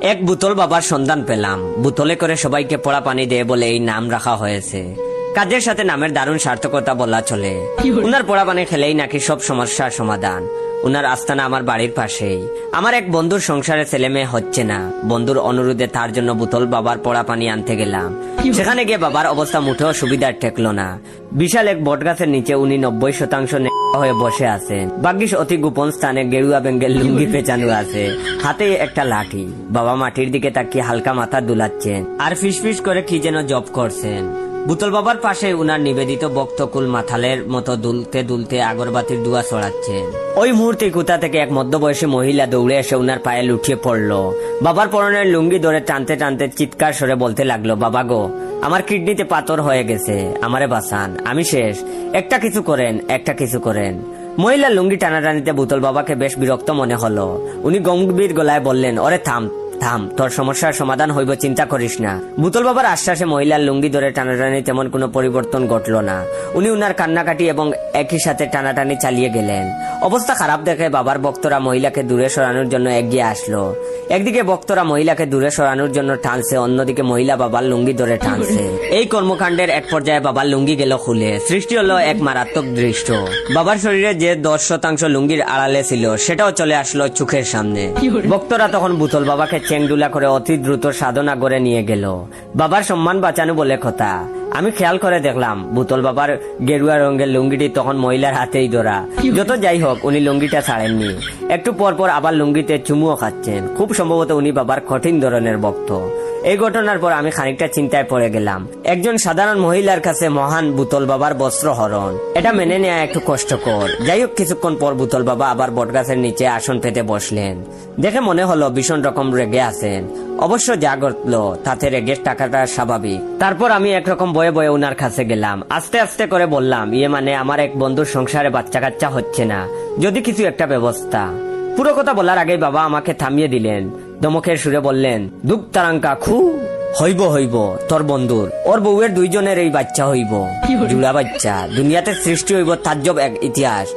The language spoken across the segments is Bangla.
এক বুতল বাবার সন্ধান পেলাম। বুতলে করে সবাইকে পোড়া পানি দেয় বলে এই নাম রাখা হয়েছে। কাজের সাথে নামের দারুণ সার্থকতা বলা চলে। উনার পোড়া পানি খেলেই নাকি সব সমস্যার সমাধান। উনার আস্তানা আমার বাড়ির পাশেই। আমার এক বন্ধুর সংসারে ছেলে মেয়ে হচ্ছে না। বন্ধুর অনুরোধে তার জন্য বুতল বাবার পোড়া পানি আনতে গেলাম। সেখানে গিয়ে বাবার অবস্থা মুঠেও সুবিধার ঠেকলো না। বিশাল এক বটগাছের নিচে উনি 90% হয়ে বসে আছেন। ভাগ্যিস অতি গোপন স্থানে গেরুয়া বেঙ্গেল লুঙ্গি পেঁচানো আছে, হাতে একটা লাঠি। বাবা মাটির দিকে তাকিয়ে হালকা মাথা দুলাচ্ছেন আর ফিসফিস করে কি যেন জপ করছেন। বুতল বাবার পাশে উনার নিবেদিত বক্তকুল মাথালের মতো দুলতে দুলতে আগরবাতির দুয়া ছড়াচ্ছেন। ওই মুহূর্তে কোথা থেকে এক মধ্যবয়সী মহিলা দৌড়ে এসে উনার পায়ে লুটিয়ে পড়লো। বাবার পরনের লুঙ্গি ধরে টানতে টানতে চিৎকার সরে বলতে লাগলো, বাবা গো, আমার কিডনিতে পাথর হয়ে গেছে, আমারে বাঁচান, আমি শেষ, একটা কিছু করেন, একটা কিছু করেন। মহিলা লুঙ্গি টানাটানিতে বুতল বাবাকে বেশ বিরক্ত মনে হলো। উনি গম্ভীর গলায় বললেন, ওরে থাম থাম, তোর সমস্যার সমাধান হইব, চিন্তা করিস না। বুতল বাবার আশ্বাসে মহিলার লুঙ্গি ধরে টানাটানি তেমন কোনো পরিবর্তন ঘটল না। উনি উনার কান্নাকাটি এবং একই সাথে টানাটানি চালিয়ে গেলেন। অবস্থা খারাপ দেখে বাবার ভক্তরা মহিলাকে দূরে সরানোর জন্য এগিয়ে আসলো। একদিকে ভক্তরা মহিলাকে দূরে সরানোর জন্য টানছে, অন্যদিকে মহিলা বাবার লুঙ্গি ধরে টানছে। এই কর্মকাণ্ডের এক পর্যায়ে বাবার লুঙ্গি গেল খুলে। সৃষ্টি হলো এক মারাত্মক দৃশ্য। বাবার শরীরে যে 10% লুঙ্গির আড়ালে ছিল সেটাও চলে আসলো চোখের সামনে। ভক্তরা তখন বুতল বাবাকে চেংডুলা করে অতি দ্রুত সাধনা করে নিয়ে গেল। বাবার সম্মান বাঁচানো বলে কথা। আমি খেয়াল করে দেখলাম বুতল বাবার গেরুয়া রঙের লুঙ্গিটি তখন মহিলার হাতেই ধরা। যত যাই হোক, উনি লুঙ্গিটা ছাড়েননি। একটু পর পর আবার লুঙ্গিতে চুমুও খাচ্ছেন। খুব সম্ভবত উনি বাবার কঠিন ধরনের ভক্ত। এই ঘটনার পর আমি খানিকটা চিন্তায় পড়ে গেলাম। একজন সাধারণ মহিলার কাছে মহান বুতল বাবার বস্ত্র হরণ, এটা মেনে নেওয়া একটু কষ্টকর। যাই হোক, কিছুক্ষণ পর বুতল বাবা আবার বটগাছের নিচে আসন পেতে বসলেন। দেখে মনে হলো ভীষণ রকম রেগে আছেন। অবশ্য যা ঘটলো তাতে রেগের টাকাটা স্বাভাবিক। তারপর আমি একরকম বয়ে বয়ে উনার কাছে গেলাম। আস্তে আস্তে করে বললাম, মানে আমার এক বন্ধুর সংসারে বাচ্চা কাচ্চা হচ্ছে না, যদি কিছু একটা ব্যবস্থা। পুরো কথা বলার আগেই বাবা আমাকে থামিয়ে দিলেন। দমকের সুরে বললেন, দুঃখ তারাঙ্কা খু হইব হইব, তোর বন্ধুর ওর বউয়ের 2 জনের এই বাচ্চা হইব, জুড়া বাচ্চা, দুনিয়াতে সৃষ্টি হইব তাজ্জব এক ইতিহাস।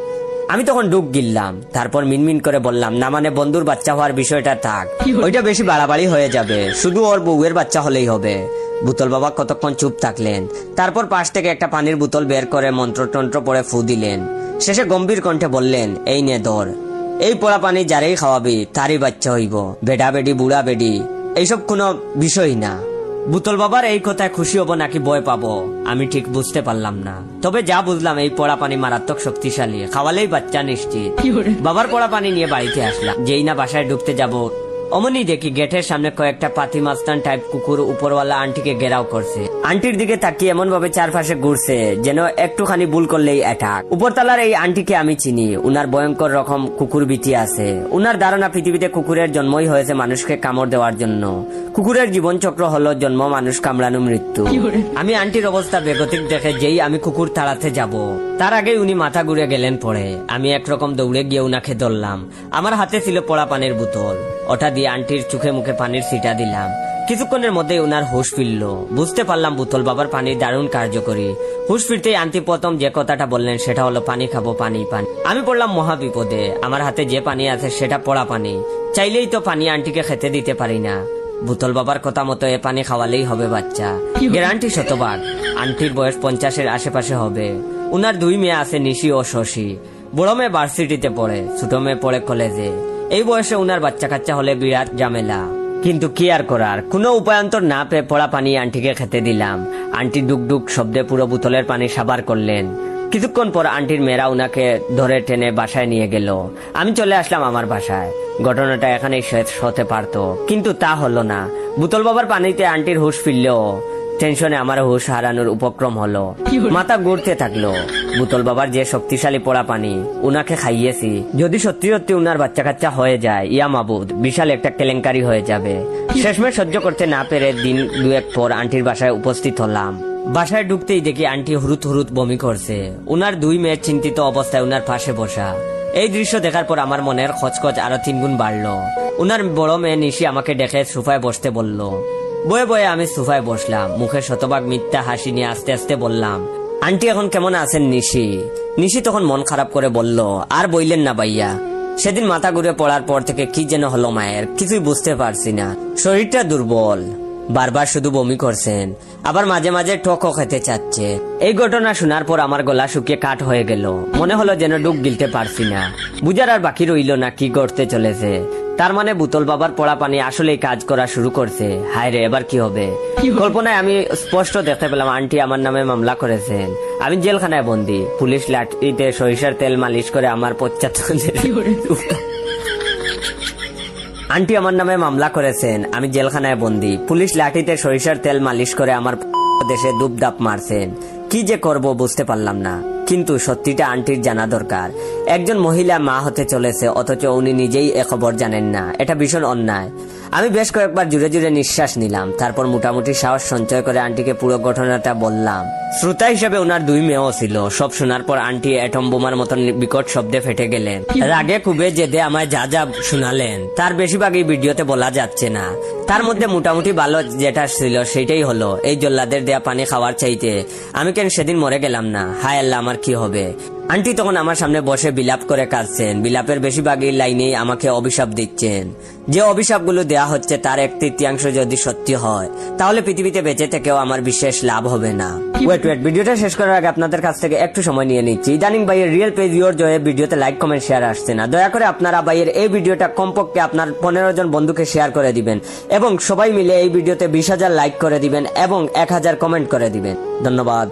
আমি তখন ডুব গিললাম। তারপর মিনমিন করে বললাম, না মানে বন্ধুর বাচ্চা হওয়ার বিষয়টা থাক, ওইটা বেশি বাড়াবাড়ি হয়ে যাবে, শুধু ওর বউয়ের বাচ্চা হলেই হবে। বুতল বাবা কতক্ষণ চুপ থাকলেন। তারপর পাশ থেকে একটা পানির বোতল বের করে মন্ত্রতন্ত্র পড়ে ফু দিলেন। শেষে গম্ভীর কণ্ঠে বললেন, এই নে ধর, এই পোড়া পানি যারেই খাওয়াবি তারই বাচ্চা হইব, বেডা বেডি বুড়া বেডি এইসব কোনো বিষয় না। বুতল বাবার এই কথায় খুশি হব নাকি ভয় পাবো আমি ঠিক বুঝতে পারলাম না। তবে যা বুঝলাম, এই পোড়া পানি মারাত্মক শক্তিশালী, খাওয়ালেই বাচ্চা নিশ্চিত। বাবার পোড়া পানি নিয়ে বাড়িতে আসলাম। যেই না বাসায় ঢুকতে যাব, অমনি দেখি গেটের সামনে কয়েকটা পাতি মাস্তান টাইপ কুকুর উপরওয়ালা আন্টিকে ঘেরাও করছে। আন্টির দিকে তাকিয়ে এমন ভাবে চারপাশে ঘুরছে যেন একটুখানি ভুল করলেই অ্যাটাক। উপরতলার এই আন্টিকে আমি চিনি। উনার ভয়ঙ্কর রকম কুকুর ভীতি আছে। উনার ধারণা পৃথিবীতে কুকুরের জন্মই হয়েছে মানুষকে কামড় দেওয়ার জন্য। কুকুরের জীবন চক্র হলো জন্ম, মানুষ কামড়ানো, মৃত্যু। আমি আন্টির অবস্থা বেগতিক দেখে যেই আমি কুকুর তাড়াতে যাব, তার আগে উনি মাথা ঘুরে গেলেন পড়ে। আমি একরকম দৌড়ে গিয়ে উনাকে ধরলাম। আমার হাতে ছিল পোড়া পানির বোতল। ওটা দিয়ে আন্টির চোখে মুখে পানির ছিটা দিলাম। কিছুক্ষণের মধ্যে উনার হুঁশ ফিরল। বুঝতে পারলাম বুতল বাবার পানির দারুণ কার্যকরী। হুঁশ ফিরতেই আন্টি প্রথম যে কথাটা বললেন সেটা হলো, পানি খাবো, পানি পানি। আমি পড়লাম মহা বিপদে। আমার হাতে যে পানি আছে সেটা পোড়া পানি। চাইলেই তো পানি আন্টিকে খেতে দিতে পারি না। বুতল বাবার কথা মতো এ পানি খাওয়ালেই হবে বাচ্চা, গ্যারান্টি শতভাগ। আন্টির বয়স 50-এর আশেপাশে হবে। উনার 2 মেয়ে আছে, নিশি ও শশী। বড় মেয়ে ভার্সিটিতে পড়ে, ছোট মেয়ে পড়ে কলেজে। এই বয়সে উনার বাচ্চা কাচ্চা হলে বিরাট ঝামেলা। কিন্তু কি আর করার, কোনো উপায়ন্তর না পেয়ে পোড়া পানি আন্টিকে খেতে দিলাম। আন্টি ডুকডুক শব্দে পুরো বোতলের পানি সাবার করলেন। কিছুক্ষণ পর আন্টির মেয়েরা উনাকে ধরে টেনে বাসায় নিয়ে গেল। আমি চলে আসলাম আমার বাসায়। ঘটনাটা এখানেই শেষ হতে পারতো, কিন্তু তা হলো না। বুতল বাবার পানিতে আন্টির হুঁশ ফিরলেও টেনশনে আমার হুঁশ হারানোর উপক্রম হলো। মাথা ঘুরতে থাকলো। বুতল বাবার যে শক্তিশালী পোড়া পানি উনাকে খাইয়েছি, যদি সত্যি সত্যি উনার বাচ্চা কাচ্চা হয়ে যায়, ইয়া মাবুদ, বিশাল একটা কেলেঙ্কারি হয়ে যাবে। শেষমেশ সহ্য করতে না পেরে দিন 2-1 পর আন্টির বাসায় উপস্থিত হলাম। বাসায় ঢুকতেই দেখি আন্টি হুরুত হুরুত বমি করছে। উনার 2 মেয়ের চিন্তিত অবস্থায় উনার পাশে বসা। এই দৃশ্য দেখার পর আমার মনের খচখচ আরো 3 গুণ বাড়লো। উনার বড় মেয়ে নিশি আমাকে ডেকে সোফায় বসতে বলল। বয়ে বয়ে আমি সোফায় বসলাম। মুখে শতভাগ মিথ্যা হাসি নিয়ে আস্তে আস্তে বললাম, আন্টি এখন কেমন আছেন নিশি? নিশি তখন মন খারাপ করে বলল, আর বইলেন না ভাইয়া, সেদিন মাথা ঘুরে পড়ার পর থেকে কি যেন হলো মায়ের, কিছুই বুঝতে পারছি না। শরীরটা দুর্বল, বারবার শুধু বমি করছেন, আবার মাঝে মাঝে টকও খেতে চাচ্ছে। এই ঘটনা শোনার পর আমার গলা শুকিয়ে কাঠ হয়ে গেল। মনে হলো যেন ডুব গিলতে পারছি না। বুঝার আর বাকি রইল না কি করতে চলেছে। তার মানে বুতল বাবার পড়া পানি আসলেই কাজ করা শুরু করছে। হায় রে, এবার কি হবে? কল্পনায় আমি স্পষ্ট দেখতে পেলাম আন্টি আমার নামে মামলা করেছেন। আমি জেলখানায় বন্দি। পুলিশ লাঠিতে সরিষার তেল মালিশ করে আমার আন্টি আমার নামে মামলা করেছেন। আমি জেলখানায় বন্দি। পুলিশ লাঠিতে সরিষার তেল মালিশ করে আমার দেশে দুপদাপ মারছেন। কি যে করব বুঝতে পারলাম না। কিন্তু সত্যিটা আন্টির জানা দরকার। একজন মহিলা মা হতে চলেছে, অথচ উনি নিজেই এ খবর জানেন না। এটা ভীষণ অন্যায়। আমি বেশ কয়েকবার জুড়ে জুড়ে নিঃশ্বাস নিলাম। তারপর মোটামুটি সাহস সঞ্চয় করে আন্টিকে পুরো ঘটনাটা বললাম। শ্রোতা হিসেবে ওনার 2 মেয়েও ছিল। সব শোনার পর আন্টি অ্যাটম বোমার মতন বিকট শব্দে ফেটে গেলেন। রাগে খুবে জেদে আমায় যা যা শোনালেন তার বেশিরভাগই ভিডিওতে বলা যাচ্ছে না। তার মধ্যে মোটামুটি ভালো যেটা ছিল সেটাই হলো, এই জল্লাদের দেয়া পানি খাওয়ার চাইতে আমি কেন সেদিন মরে গেলাম না। হায় আল্লাহ, আমার কি হবে? আন্টি তখন আমার সামনে বসে বিলাপ করে কাঁদছেন। বিলাপের বেশিরভাগই লাইনেই আমাকে অভিশাপ দিচ্ছেন। যে অভিশাপগুলো দেয়া হচ্ছে তার 1/3 যদি সত্যি হয়, তাহলে পৃথিবীতে বেঁচে থেকেও আমার বিশেষ লাভ হবে না। ওয়েট, ভিডিওটা শেষ করার আগে আপনাদের কাছ থেকে একটু সময় নিয়ে নিচ্ছি। ইদানিং ভাইয়ের রিয়েল পেজ ইউর জয়ে ভিডিওতে লাইক কমেন্ট শেয়ার আসছে না। দয়া করে আপনারা ভাইয়ের এই ভিডিওটা কমপক্ষে আপনার 15 জন বন্ধুকে শেয়ার করে দিবেন এবং সবাই মিলে এই ভিডিওতে 20,000 লাইক করে দিবেন এবং 1000 কমেন্ট করে দিবেন। ধন্যবাদ।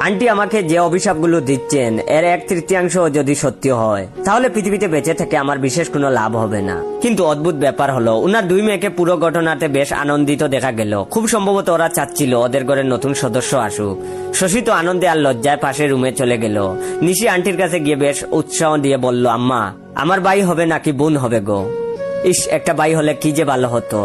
আন্টি আমাকে যে অভিশাপগুলো দিচ্ছেন এর 1/3 যদি সত্যি হয়, তাহলে পৃথিবীতে বেঁচে থেকে আমার বিশেষ কোনো লাভ হবে না। কিন্তু অদ্ভুত ব্যাপার হলো, উনার 2 মেয়েকে পুরো ঘটনাতে বেশ আনন্দিত দেখা গেল। খুব সম্ভবত ওরা চাচ্ছিল ওদের ঘরে নতুন সদস্য আসুক। শশী তো আনন্দে আর লজ্জায় পাশে রুমে চলে গেল। নিশি আন্টির কাছে গিয়ে বেশ উৎসাহ দিয়ে বলল, আম্মা, আমার ভাই হবে নাকি বোন হবে গো? ইস, একটা ভাই হলে কি যে ভালো হতো।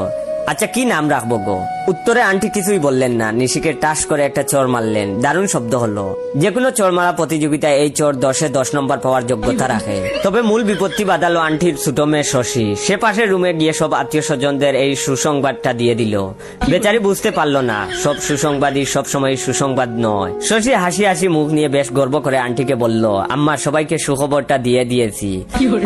আচ্ছা, কি নাম রাখবো গো? উত্তরে আন্টি কিছুই বললেন না। নিশিকে টাস করে একটা চোর মারলেন। দারুণ শব্দ হলো। যে কোনো চোর মারা প্রতিযোগিতায় এই চোর 10-এ 10 নম্বর পাওয়ার যোগ্যতা রাখে। তবে মূল বিপত্তি বাঁধালো আন্টির ছোট মেয়ে শশী। সে পাশের রুমে গিয়ে সব আত্মীয় স্বজনদের এই সুসংবাদটা দিয়ে দিল। বেচারি বুঝতে পারলো না সব সুসংবাদই সবসময় সুসংবাদ নয়। শশী হাসি হাসি মুখ নিয়ে বেশ গর্ব করে আন্টিকে বলল, আম্মা, সবাইকে সুখবরটা দিয়ে দিয়েছি।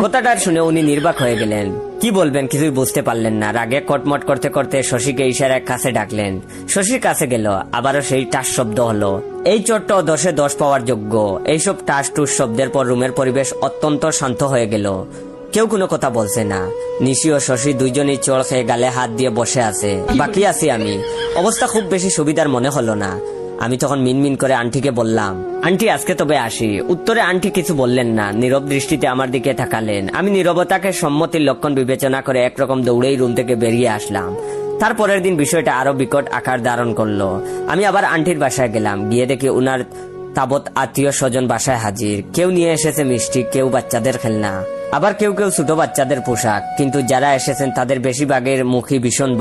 কথাটা শুনে উনি নির্বাক হয়ে গেলেন। কি বলবেন কিছুই বুঝতে পারলেন না। রাগে কটমট করতে করতে শশীকে ইশারায় কাছে ডাকলেন। শশীর কাছে গেল। আবারও সেই টাস শব্দ হলো। এই চোরটাও 10-এ 10 পাওয়ার যোগ্য। এইসব টাস টুস শব্দের পর রুমের পরিবেশ অত্যন্ত শান্ত হয়ে গেল। কেউ কোনো কথা বলছে না। নিশি ও শশী দুইজনই চোর খেয়ে গালে হাত দিয়ে বসে আছে। বাকি আছি আমি। অবস্থা খুব বেশি সুবিধার মনে হলো না। আমি তখন মিনমিন করে আন্টিকে বললাম, আন্টি, আজকে তবে আসি। উত্তরে আন্টি কিছু বললেন না। নীরব দৃষ্টিতে আমার দিকে তাকালেন। আমি নীরবতাকে সম্মতির লক্ষণ বিবেচনা করে একরকম দৌড়েই রুম থেকে বেরিয়ে আসলাম। তারপরের দিন বিষয়টা আরো বিকট আকার ধারণ করলো। আমি আবার আন্টির বাসায় গেলাম। গিয়ে দেখি উনার তাবৎ আত্মীয় স্বজন বাসায় হাজির। কেউ নিয়ে এসেছে মিষ্টি, কেউ বাচ্চাদের খেলনা, আবার কেউ কেউ ছোট বাচ্চাদের পোশাক। কিন্তু যারা এসেছেন তাদের বেশিরভাগের মুখী ভীষণ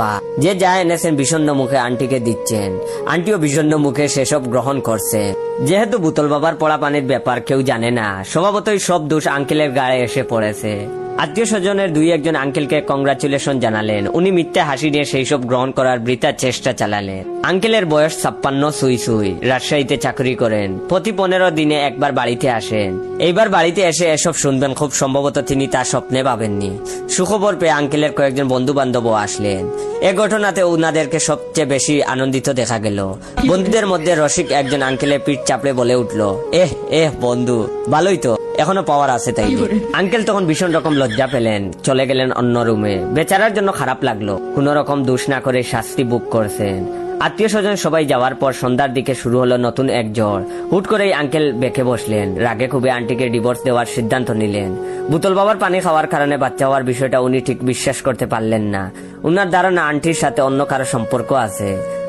যে যা এনেছেন বিষণ্ণ মুখে আন্টিকে দিচ্ছেন। আন্টিও বিষণ্ণ মুখে সেসব গ্রহণ করছে। যেহেতু বুতল বাবার পড়া পানির ব্যাপার কেউ জানে না, স্বভাবতই সব দোষ আঙ্কেলের গায়ে এসে পড়েছে। আত্মীয় স্বজনের 2-1 আঙ্কেলকে কংগ্রাচুলেশন জানালেন। উনি মিথ্যা হাসি দিয়ে সেই সব গ্রহণ করার বৃথা চেষ্টা চালালেন। আঙ্কেলের বয়স 56 সুই সুই। রাজশাহীতে চাকরি করেন। প্রতি 15 দিনে একবার বাড়িতে আসেন। এইবার বাড়িতে এসে এসব শুনবেন খুব সম্ভবত তিনি তা স্বপ্নে ভাবেননি। সুখবর পেয়ে আঙ্কেলের কয়েকজন বন্ধু বান্ধবও আসলেন। এ ঘটনাতে উনাদেরকে সবচেয়ে বেশি আনন্দিত দেখা গেল। বন্ধুদের মধ্যে রসিক একজন আঙ্কেলের পিঠ চাপড়ে বলে উঠল, বন্ধু, ভালোই তো, এখনো পাওয়ার আছে তাই। আঙ্কেল তখন ভীষণ রকম লজ্জা পেলেন। চলে গেলেন অন্য রুমে। বেচারার জন্য খারাপ লাগলো। কোন রকম দোষ না করে শাস্তি বুক করছেন। আত্মীয় স্বজন সবাই যাওয়ার পর সন্ধ্যার দিকে শুরু হলো নতুন এক জ্বর। হুট করেই আঙ্কেল বেঁকে বসলেন। রাগে খুবই আন্টিকে ডিভোর্স দেওয়ার সিদ্ধান্ত নিলেন। বুতল বাবার পানি খাওয়ার কারণে বাচ্চা হওয়ার বিষয়টা উনি ঠিক বিশ্বাস করতে পারলেন না। উনার ধারণা আন্টির সাথে অন্য কারো সম্পর্ক আছে,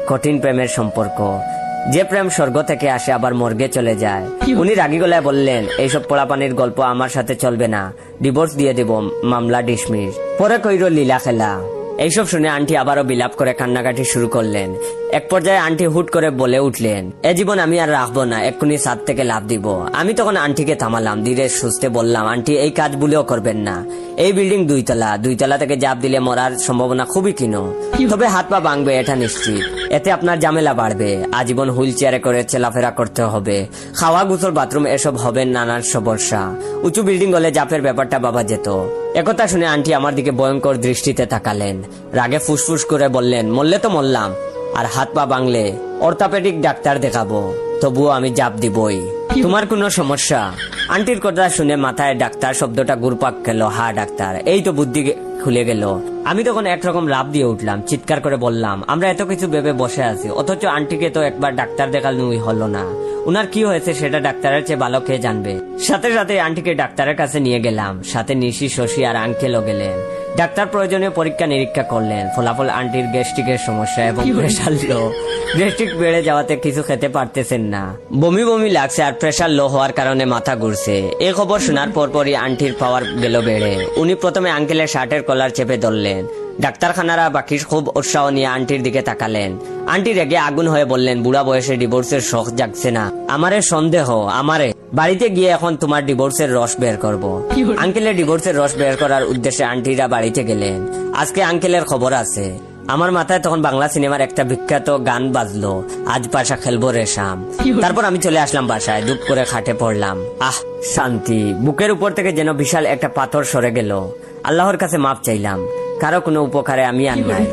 কঠিন প্রেমের সম্পর্ক। যে প্রেম স্বর্গ থেকে আসে আবার মর্গে চলে যায়। উনি রাগী গলায় বললেন, এইসব পোড়াপানির গল্প আমার সাথে চলবে না, ডিভোর্স দিয়ে দেব, মামলা ডিসমিস। পরে কইর লীলা খেলা। এইসব শুনে আন্টি আবারও বিলাপ করে কান্নাকাটি শুরু করলেন। এক পর্যায়ে আন্টি হুট করে বলে উঠলেন, এ জীবন আমি আর রাখবো না, এক্ষুনি ছাদ থেকে লাফ দিব। আমি তখন আন্টিকে থামালাম। ধীরে সুস্থে বললাম, আন্টি, এই কাজ ভুলেও করবেন না। এই বিল্ডিং 2 তলা থেকে জাপ দিলে মরার সম্ভাবনা খুবই ক্ষীণ, তবে হাত পা ভাঙবে এটা নিশ্চিত। এতে আপনার ঝামেলা বাড়বে, আজীবন হুইল চেয়ারে করে চলাফেরা করতে হবে, খাওয়া গোসল বাথরুম এসব হবে নানান সমস্যা। উঁচু বিল্ডিং হলে জাপের ব্যাপারটা বাবা যেত। একথা শুনে আন্টি আমার দিকে ভয়ঙ্কর দৃষ্টিতে তাকালেন, রাগে ফুসফুস করে বললেন, মরলে তো মরলাম, আর হাত পা ভাঙলে অর্থোপেডিক ডাক্তার দেখাবো, তবুও আমি জাপ দিবই। তোমার কোনো সমস্যা? আন্টির কথা শুনে মাথায় ডাক্তার শব্দটা ঘুরপাক খেল। হা ডাক্তার, এই তো বুদ্ধি খুলে গেল। আমি তখন একরকম লাভ দিয়ে উঠলাম, চিৎকার করে বললাম, আমরা এত কিছু ভেবে বসে আছি, অথচ আন্টিকে তো একবার ডাক্তার দেখানোই হলো না। উনার কি হয়েছে সেটা ডাক্তারের চেয়ে ভালো কে জানবে। সাথে সাথে আন্টিকে ডাক্তারের কাছে নিয়ে গেলাম, সাথে নিশি, শশী আর আঙ্কেলও গেলেন। ডাক্তার প্রয়োজনীয় পরীক্ষা নিরীক্ষা করলেন। ফলাফল আন্টির গ্যাস্ট্রিকের সমস্যা এবং প্রেশার লো। গ্যাস্ট্রিক বেড়ে যাওয়াতে কিছু খেতে পারতেছেন না, বমি বমি লাগছে, আর প্রেশার লো হওয়ার কারণে মাথা ঘুরছে। এই খবর শোনার পরপরই আন্টির পাওয়ার গেল বেড়ে। উনি প্রথমে আঙ্কেলের শার্টের কলার চেপে ধরলেন। ডাক্তারখানারা বাকি খুব উৎসাহ নিয়ে আন্টির দিকে তাকালেন। আন্টি রেগে আগুন হয়ে বললেন, বুড়া বয়সে ডিভোর্সের শখ জাগছে না? আমারে সন্দেহ, আমারে বাড়িতে গিয়ে এখন তোমার ডিভোর্সের রস বের করব। আঙ্কেলের ডিভোর্সের রস বের করার উদ্দেশ্যে আন্টিরা বাড়িতে গেলেন। আজকে আঙ্কেলের খবর আছে। আমার মাথায় তখন বাংলা সিনেমার একটা বিখ্যাত গান বাজলো, আজ পাশা খেলবো রে শাম। তারপর আমি চলে আসলাম বাসায়, দুপ করে খাটে পড়লাম। আহ শান্তি, বুকের উপর থেকে যেন বিশাল একটা পাথর সরে গেল। আল্লাহর কাছে মাপ চাইলাম, কারো কোনো উপকারে আমি আর নাই।